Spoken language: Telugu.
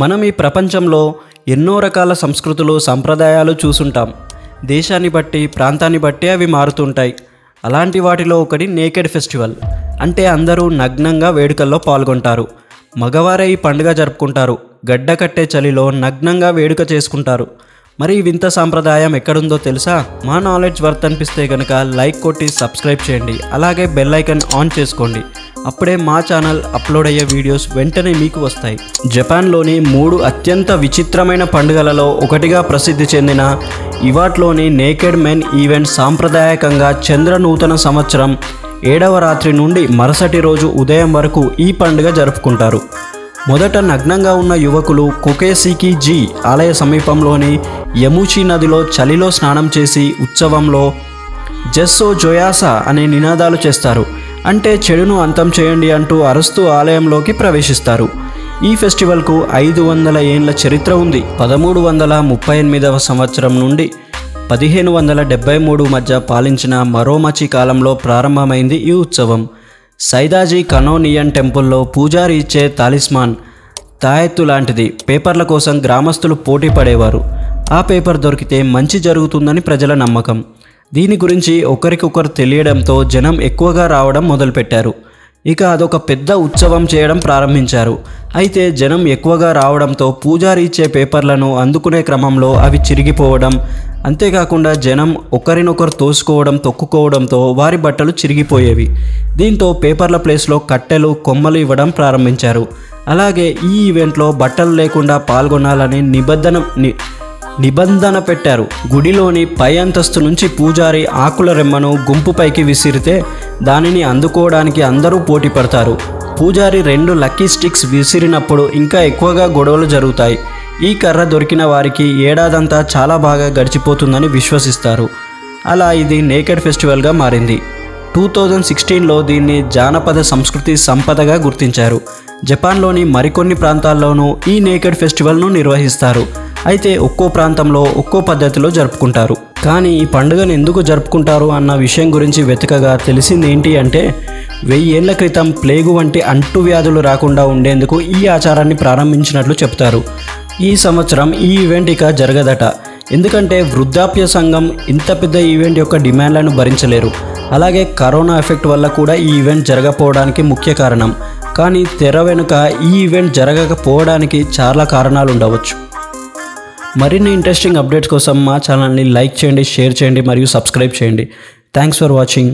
మనం ఈ ప్రపంచంలో ఎన్నో రకాల సంస్కృతులు సంప్రదాయాలు చూసుంటాం. దేశాన్ని బట్టి ప్రాంతాన్ని బట్టి అవి మారుతుంటాయి. అలాంటి వాటిలో ఒకటి నేకెడ్ ఫెస్టివల్. అంటే అందరూ నగ్నంగా వేడుకల్లో పాల్గొంటారు. మగవారే ఈ పండుగ జరుపుకుంటారు. గడ్డ కట్టే చలిలో నగ్నంగా వేడుక చేసుకుంటారు. మరి ఈ వింత సాంప్రదాయం ఎక్కడుందో తెలుసా? మా నాలెడ్జ్ వర్త్ అనిపిస్తే కనుక లైక్ కొట్టి సబ్స్క్రైబ్ చేయండి. అలాగే బెల్ ఐకాన్ ఆన్ చేసుకోండి. అప్పుడే మా ఛానల్ అప్లోడ్ అయ్యే వీడియోస్ వెంటనే మీకు వస్తాయి. జపాన్లోని 3 అత్యంత విచిత్రమైన పండుగలలో ఒకటిగా ప్రసిద్ధి చెందిన ఇవాట్లోని నేకెడ్ మెన్ ఈవెంట్ సాంప్రదాయకంగా చంద్ర నూతన సంవత్సరం 7వ రాత్రి నుండి మరుసటి రోజు ఉదయం వరకు ఈ పండుగ జరుపుకుంటారు. మొదట నగ్నంగా ఉన్న యువకులు కొకేసికి జీ ఆలయ సమీపంలోని యముచి నదిలో చలిలో స్నానం చేసి ఉత్సవంలో జెస్సో జోయాసా అనే నినాదాలు చేస్తారు. అంటే చెడును అంతం చేయండి అంటూ అరుస్తూ ఆలయంలోకి ప్రవేశిస్తారు. ఈ ఫెస్టివల్కు 500 ఏళ్ల చరిత్ర ఉంది. 1338వ సంవత్సరం నుండి 1573 మధ్య పాలించిన మరోమచి కాలంలో ప్రారంభమైంది ఈ ఉత్సవం. సైదాజీ కనోనియన్ టెంపుల్లో పూజారి ఇచ్చే తాలిస్మాన్ తాయెత్తు లాంటిది పేపర్ల కోసం గ్రామస్తులు పోటీ పడేవారు. ఆ పేపర్ దొరికితే మంచి జరుగుతుందని ప్రజల నమ్మకం. దీని గురించి ఒకరికొకరు తెలియడంతో జనం ఎక్కువగా రావడం మొదలుపెట్టారు. ఇక అదొక పెద్ద ఉత్సవం చేయడం ప్రారంభించారు. అయితే జనం ఎక్కువగా రావడంతో పూజారి ఇచ్చే పేపర్లను అందుకునే క్రమంలో అవి చిరిగిపోవడం, అంతేకాకుండా జనం ఒకరినొకరు తోసుకోవడం తొక్కుకోవడంతో వారి బట్టలు చిరిగిపోయేవి. దీంతో పేపర్ల ప్లేస్లో కట్టెలు కొమ్మలు ఇవ్వడం ప్రారంభించారు. అలాగే ఈ ఈవెంట్లో బట్టలు లేకుండా పాల్గొనాలని నిబంధన పెట్టారు. గుడిలోని పై అంతస్తు నుంచి పూజారి ఆకుల రెమ్మను గుంపుపైకి విసిరితే దానిని అందుకోవడానికి అందరూ పోటీ పడతారు. పూజారి 2 లక్కీ స్టిక్స్ విసిరినప్పుడు ఇంకా ఎక్కువగా గొడవలు జరుగుతాయి. ఈ కర్ర దొరికిన వారికి ఏడాదంతా చాలా బాగా గడిచిపోతుందని విశ్వసిస్తారు. అలా ఇది నేకెడ్ ఫెస్టివల్గా మారింది. 2016లో దీన్ని జానపద సంస్కృతి సంపదగా గుర్తించారు. జపాన్లోని మరికొన్ని ప్రాంతాల్లోనూ ఈ నేకెడ్ ఫెస్టివల్ను నిర్వహిస్తారు. అయితే ఒక్కో ప్రాంతంలో ఒక్కో పద్ధతిలో జరుపుకుంటారు. కానీ ఈ పండుగను ఎందుకు జరుపుకుంటారు అన్న విషయం గురించి వెతకగా తెలిసింది ఏంటి అంటే 1000 ఏళ్ల క్రితం ప్లేగు వంటి అంటువ్యాధులు రాకుండా ఉండేందుకు ఈ ఆచారాన్ని ప్రారంభించినట్లు చెప్తారు. ఈ సంవత్సరం ఈ ఈవెంట్ ఇక జరగదట. ఎందుకంటే వృద్ధాప్య సంఘం ఇంత పెద్ద ఈవెంట్ యొక్క డిమాండ్లను భరించలేరు. అలాగే కరోనా ఎఫెక్ట్ వల్ల కూడా ఈ ఈవెంట్ జరగకపోవడానికి ముఖ్య కారణం. కానీ తెర వెనుక ఈ ఈవెంట్ జరగకపోవడానికి చాలా కారణాలు ఉండవచ్చు. మరిన్ని ఇంట్రెస్టింగ్ అప్డేట్స్ కోసం మా ఛానల్ని లైక్ చేయండి, షేర్ చేయండి మరియు సబ్స్క్రైబ్ చేయండి. Thanks for watching.